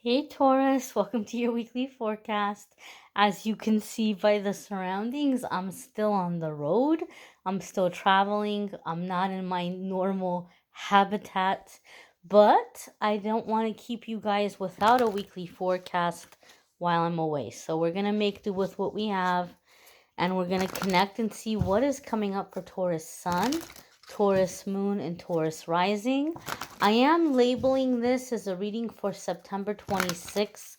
Hey Taurus, welcome to your weekly forecast. As you can see by the surroundings, I'm still on the road. I'm still traveling. I'm not in my normal habitat, but I don't want to keep you guys without a weekly forecast while I'm away. So we're going to make do with what we have, and we're going to connect and see what is coming up for Taurus Sun, Taurus Moon, and Taurus Rising. I am labeling this as a reading for September 26th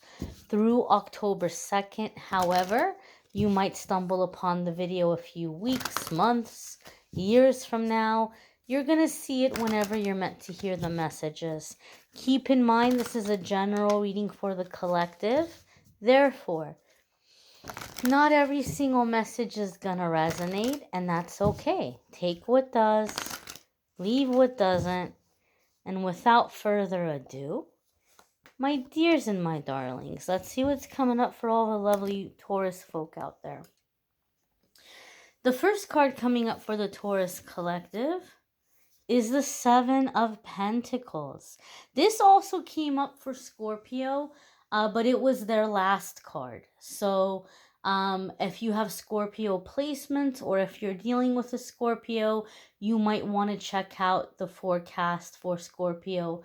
through October 2nd. However, you might stumble upon the video a few weeks, months, years from now. You're going to see it whenever you're meant to hear the messages. Keep in mind, this is a general reading for the collective. Therefore, not every single message is gonna resonate, and that's okay. Take what does, leave what doesn't, and without further ado, my dears and my darlings, let's see what's coming up for all the lovely Taurus folk out there. The first card coming up for the Taurus collective is the Seven of Pentacles. This also came up for Scorpio, but it was their last card. So if you have Scorpio placements, or if you're dealing with a Scorpio, you might want to check out the forecast for Scorpio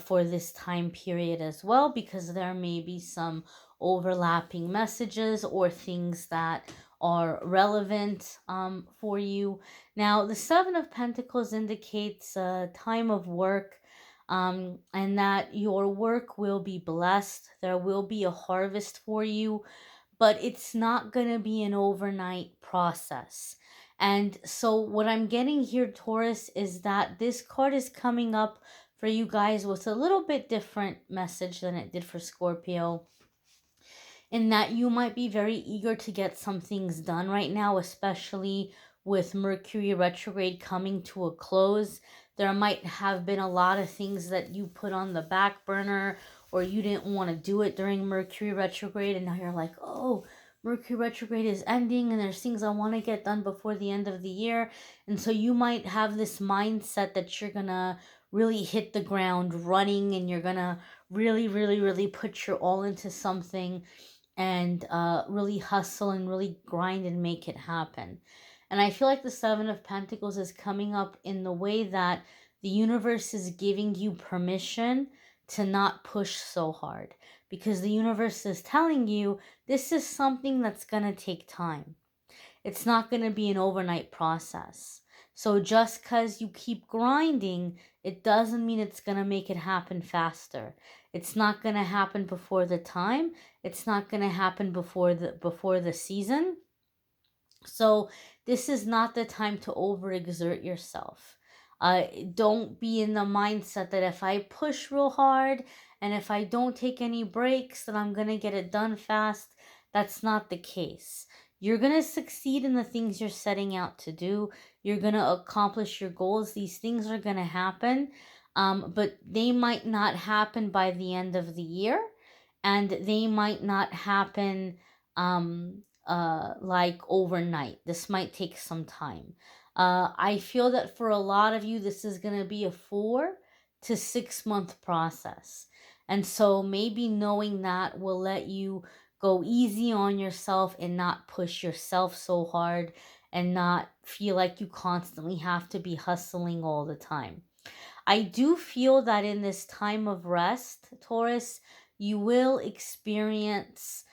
for this time period as well, because there may be some overlapping messages or things that are relevant for you. Now, the Seven of Pentacles indicates a time of work, and that your work will be blessed. There will be a harvest for you, but it's not going to be an overnight process. And so what I'm getting here, Taurus, is that this card is coming up for you guys with a little bit different message than it did for Scorpio, in that you might be very eager to get some things done right now, especially with Mercury retrograde coming to a close. There might have been a lot of things that you put on the back burner, or you didn't want to do it during Mercury retrograde, and now you're like, oh, Mercury retrograde is ending and there's things I want to get done before the end of the year. And so you might have this mindset that you're gonna really hit the ground running, and you're gonna really put your all into something, and really hustle and really grind and make it happen. And I feel like the Seven of Pentacles is coming up in the way that the universe is giving you permission to not push so hard, because the universe is telling you this is something that's going to take time. It's not going to be an overnight process. So just because you keep grinding, it doesn't mean it's going to make it happen faster. It's not going to happen before the time. It's not going to happen before the season. So this is not the time to overexert yourself. Don't be in the mindset that if I push real hard and if I don't take any breaks, then I'm going to get it done fast. That's not the case. You're going to succeed in the things you're setting out to do. You're going to accomplish your goals. These things are going to happen, but they might not happen by the end of the year, and they might not happen like overnight. This might take some time. I feel that for a lot of you, this is going to be a 4 to 6 month process. And so maybe knowing that will let you go easy on yourself and not push yourself so hard, and not feel like you constantly have to be hustling all the time. I do feel that in this time of rest, Taurus, you will experience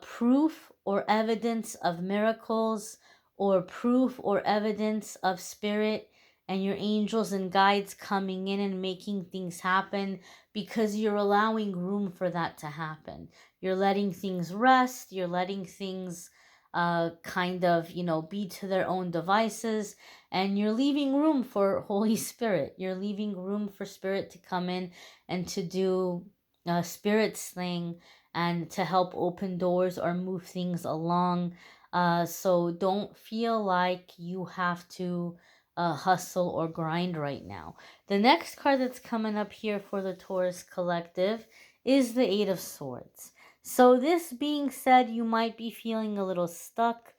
proof or evidence of miracles, or proof or evidence of spirit and your angels and guides coming in and making things happen, because you're allowing room for that to happen. You're letting things rest. You're letting things kind of, be to their own devices, and you're leaving room for Holy Spirit. You're leaving room for Spirit to come in and to do Spirit's thing, and to help open doors or move things along. So don't feel like you have to hustle or grind right now. The next card that's coming up here for the Taurus collective is the Eight of Swords. So this being said, you might be feeling a little stuck,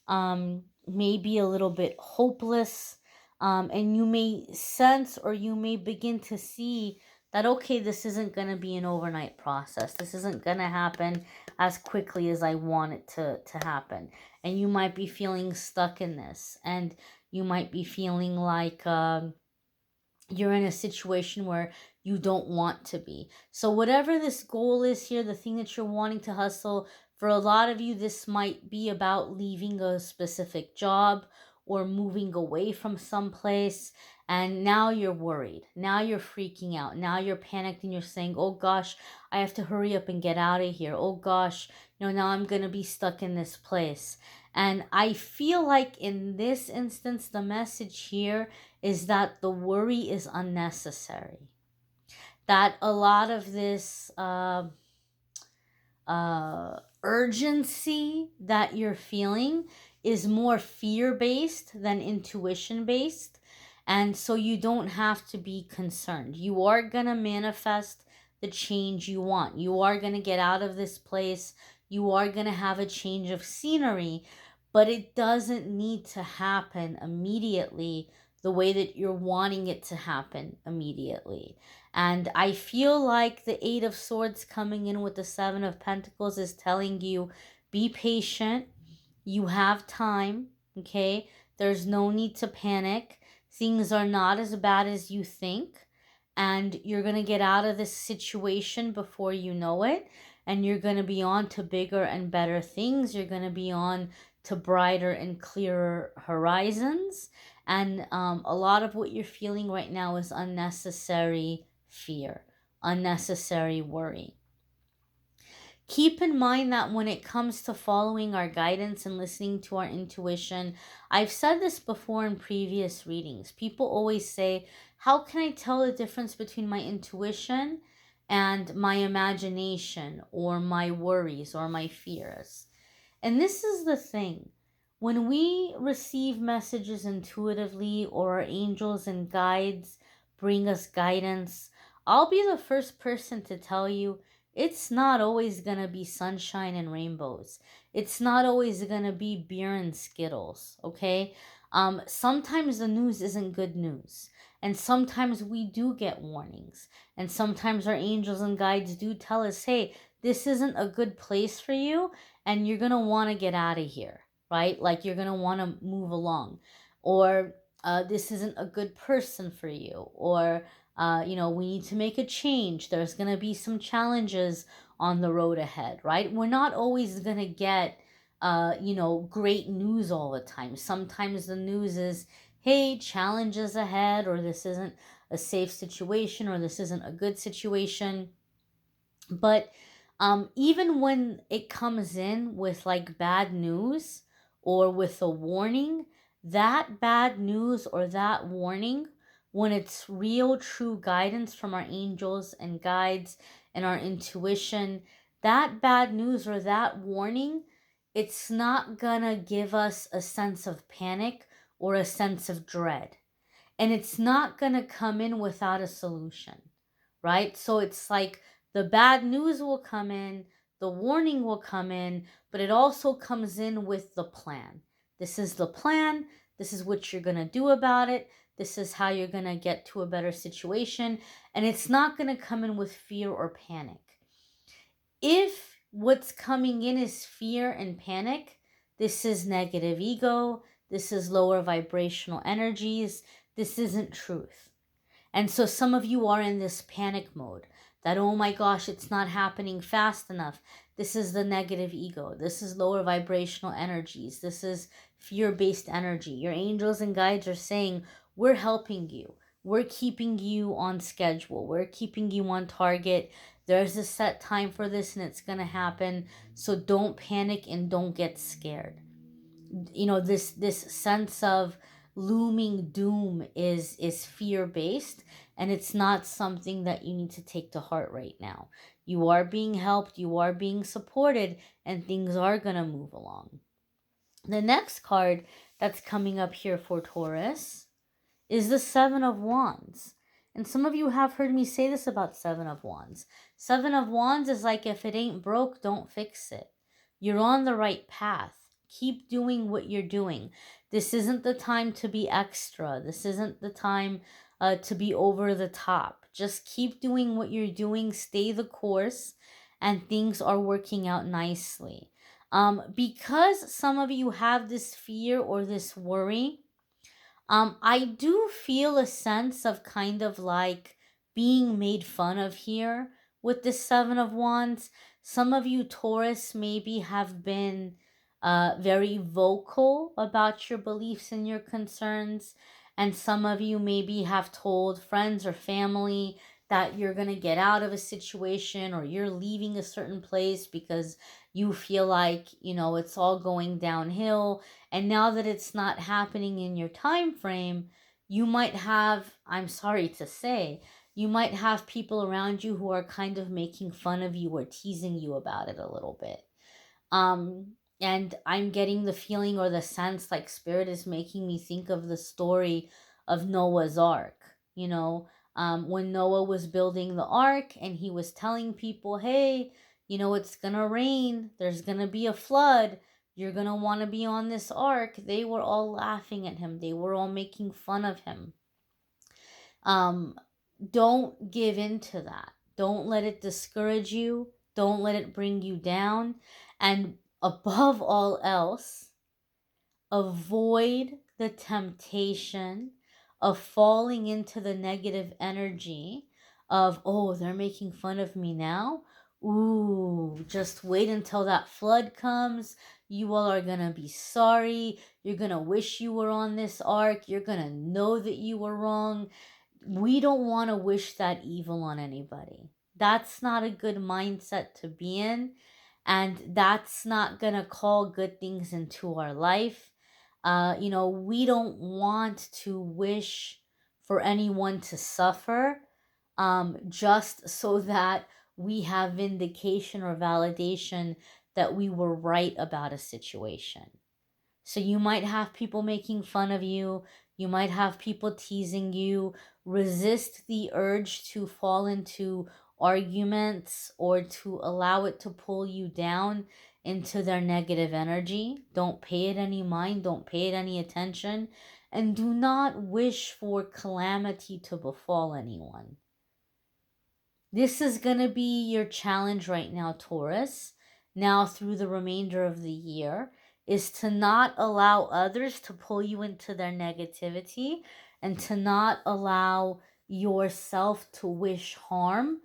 maybe a little bit hopeless, and you may sense, or you may begin to see that, okay, this isn't going to be an overnight process. This isn't going to happen as quickly as I want it to happen. And you might be feeling stuck in this. And you might be feeling like you're in a situation where you don't want to be. So whatever this goal is here, the thing that you're wanting to hustle, for a lot of you, this might be about leaving a specific job or moving away from someplace. And now you're worried. Now you're freaking out. Now you're panicked and you're saying, oh gosh, I have to hurry up and get out of here. Oh gosh, now I'm going to be stuck in this place. And I feel like in this instance, the message here is that the worry is unnecessary. That a lot of this urgency that you're feeling is more fear-based than intuition-based. And so you don't have to be concerned. You are going to manifest the change you want. You are going to get out of this place. You are going to have a change of scenery, but it doesn't need to happen immediately the way that you're wanting it to happen immediately. And I feel like the Eight of Swords coming in with the Seven of Pentacles is telling you, be patient. You have time, okay? There's no need to panic. Things are not as bad as you think. And you're going to get out of this situation before you know it. And you're going to be on to bigger and better things. You're going to be on to brighter and clearer horizons. And a lot of what you're feeling right now is unnecessary fear, unnecessary worry. Keep in mind that when it comes to following our guidance and listening to our intuition, I've said this before in previous readings. People always say, how can I tell the difference between my intuition and my imagination or my worries or my fears? And this is the thing. When we receive messages intuitively or our angels and guides bring us guidance, I'll be the first person to tell you it's not always going to be sunshine and rainbows. It's not always going to be beer and Skittles, okay? Sometimes the news isn't good news. And sometimes we do get warnings. And sometimes our angels and guides do tell us, hey, this isn't a good place for you and you're going to want to get out of here, right? Like you're going to want to move along. Or this isn't a good person for you. Or we need to make a change. There's going to be some challenges on the road ahead, right? We're not always going to get, great news all the time. Sometimes the news is, hey, challenges ahead, or this isn't a safe situation, or this isn't a good situation. But even when it comes in with like bad news or with a warning, that bad news or that warning, when it's real, true guidance from our angels and guides and our intuition, that bad news or that warning, it's not gonna give us a sense of panic or a sense of dread. And it's not gonna come in without a solution, right? So it's like the bad news will come in, the warning will come in, but it also comes in with the plan. This is the plan. This is what you're going to do about it. This is how you're going to get to a better situation. And it's not going to come in with fear or panic. If what's coming in is fear and panic, this is negative ego. This is lower vibrational energies. This isn't truth. And so some of you are in this panic mode that, oh my gosh, it's not happening fast enough. This is the negative ego. This is lower vibrational energies. This is fear-based energy. Your angels and guides are saying, we're helping you. We're keeping you on schedule. We're keeping you on target. There's a set time for this and it's going to happen. So don't panic and don't get scared. This sense of looming doom is fear-based, and it's not something that you need to take to heart right now. You are being helped, you are being supported, and things are going to move along. The next card that's coming up here for Taurus is the Seven of Wands. And some of you have heard me say this about Seven of Wands. Seven of Wands is like, if it ain't broke, don't fix it. You're on the right path. Keep doing what you're doing. This isn't the time to be extra. This isn't the time to be over the top. Just keep doing what you're doing, stay the course, and things are working out nicely. Because some of you have this fear or this worry, I do feel a sense of kind of like being made fun of here with the Seven of Wands. Some of you, Taurus, maybe have been very vocal about your beliefs and your concerns. And some of you maybe have told friends or family that you're going to get out of a situation or you're leaving a certain place because you feel like, it's all going downhill, and now that it's not happening in your time frame, you might have, I'm sorry to say, you might have people around you who are kind of making fun of you or teasing you about it a little bit. And I'm getting the feeling or the sense like Spirit is making me think of the story of Noah's Ark. When Noah was building the ark and he was telling people, hey, it's gonna rain, there's gonna be a flood, you're gonna want to be on this ark. They were all laughing at him, they were all making fun of him. Don't give in to that. Don't let it discourage you. Don't let it bring you down. And above all else, avoid the temptation of falling into the negative energy of, oh, they're making fun of me now. Ooh, just wait until that flood comes. You all are going to be sorry. You're going to wish you were on this ark. You're going to know that you were wrong. We don't want to wish that evil on anybody. That's not a good mindset to be in. And that's not going to call good things into our life. We don't want to wish for anyone to suffer just so that we have vindication or validation that we were right about a situation. So you might have people making fun of you. You might have people teasing you. Resist the urge to fall into arguments or to allow it to pull you down into their negative energy. Don't pay it any mind. Don't pay it any attention. And do not wish for calamity to befall anyone. This is going to be your challenge right now, Taurus, now through the remainder of the year, is to not allow others to pull you into their negativity and to not allow yourself to wish harm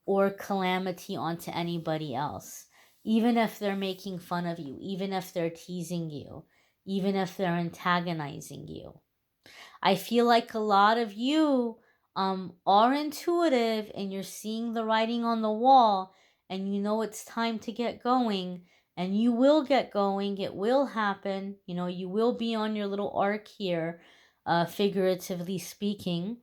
or calamity onto anybody else, even if they're making fun of you, even if they're teasing you, even if they're antagonizing you. I feel like a lot of you are intuitive and you're seeing the writing on the wall and you know it's time to get going, and you will get going. It will happen. You will be on your little arc here, figuratively speaking.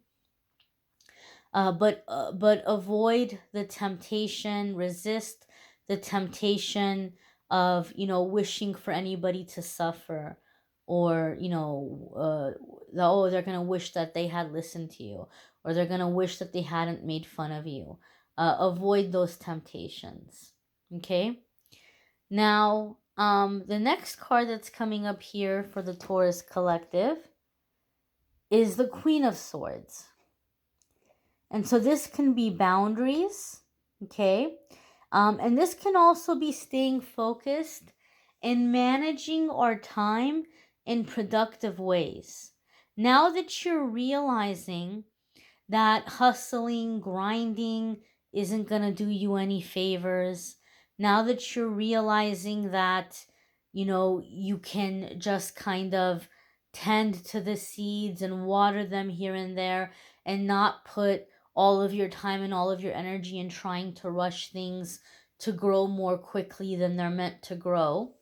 But avoid the temptation, resist the temptation of wishing for anybody to suffer, or oh, they're gonna wish that they had listened to you, or they're gonna wish that they hadn't made fun of you. Avoid those temptations. Okay. Now, the next card that's coming up here for the Taurus collective is the Queen of Swords. And so this can be boundaries, okay? And this can also be staying focused and managing our time in productive ways. Now that you're realizing that hustling, grinding isn't going to do you any favors, now that you're realizing that, you can just kind of tend to the seeds and water them here and there and not put all of your time and all of your energy in trying to rush things to grow more quickly than they're meant to grow,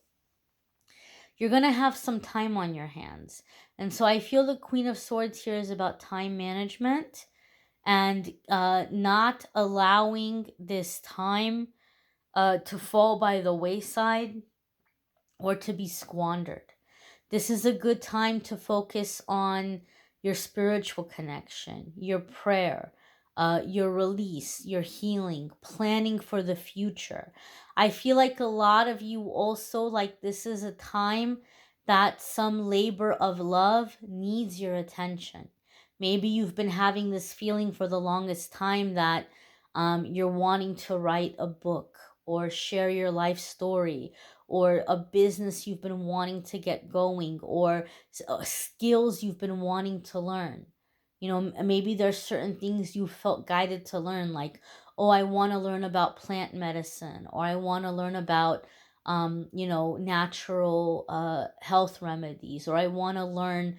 you're going to have some time on your hands. And so I feel the Queen of Swords here is about time management and not allowing this time to fall by the wayside or to be squandered. This is a good time to focus on your spiritual connection, your prayer, your release, your healing, planning for the future. I feel like a lot of you also, like, this is a time that some labor of love needs your attention. Maybe you've been having this feeling for the longest time that you're wanting to write a book or share your life story, or a business you've been wanting to get going, or skills you've been wanting to learn. Maybe there's certain things you felt guided to learn, like, oh, I want to learn about plant medicine, or I want to learn about natural health remedies, or I want to learn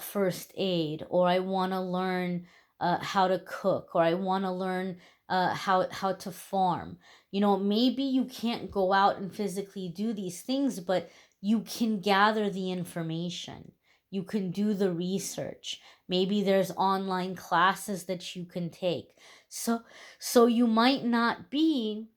first aid, or I want to learn how to cook, or I want to learn how to farm. Maybe you can't go out and physically do these things, but you can gather the information. You can do the research. Maybe there's online classes that you can take. So you might not be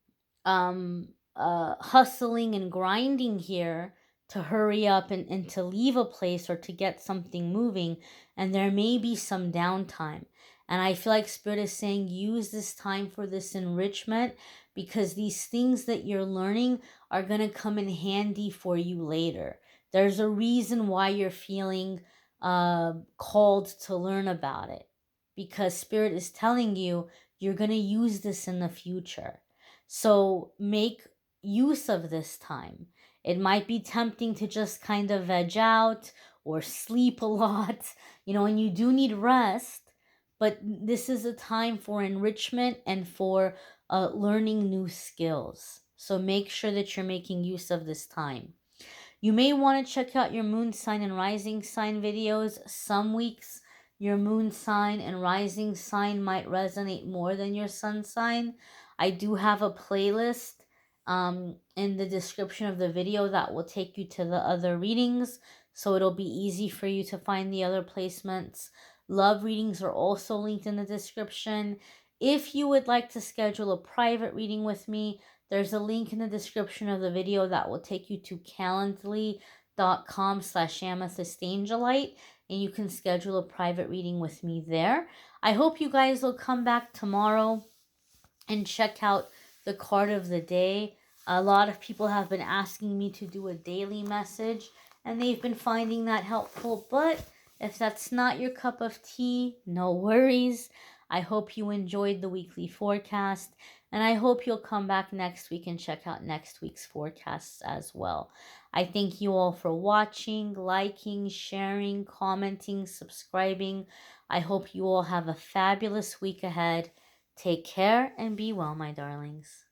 hustling and grinding here to hurry up and to leave a place or to get something moving, and there may be some downtime. And I feel like Spirit is saying use this time for this enrichment, because these things that you're learning are going to come in handy for you later. There's a reason why you're feeling called to learn about it, because Spirit is telling you you're going to use this in the future. So make use of this time. It might be tempting to just kind of veg out or sleep a lot, and you do need rest, but this is a time for enrichment and for learning new skills. So make sure that you're making use of this time. You may want to check out your moon sign and rising sign videos. Some weeks your moon sign and rising sign might resonate more than your sun sign. I do have a playlist in the description of the video that will take you to the other readings, so it'll be easy for you to find the other placements. Love readings are also linked in the description. If you would like to schedule a private reading with me, there's a link in the description of the video that will take you to calendly.com/amethystangelite, and you can schedule a private reading with me there. I hope you guys will come back tomorrow and check out the card of the day. A lot of people have been asking me to do a daily message, and they've been finding that helpful. But if that's not your cup of tea, no worries. I hope you enjoyed the weekly forecast, and I hope you'll come back next week and check out next week's forecasts as well. I thank you all for watching, liking, sharing, commenting, subscribing. I hope you all have a fabulous week ahead. Take care and be well, my darlings.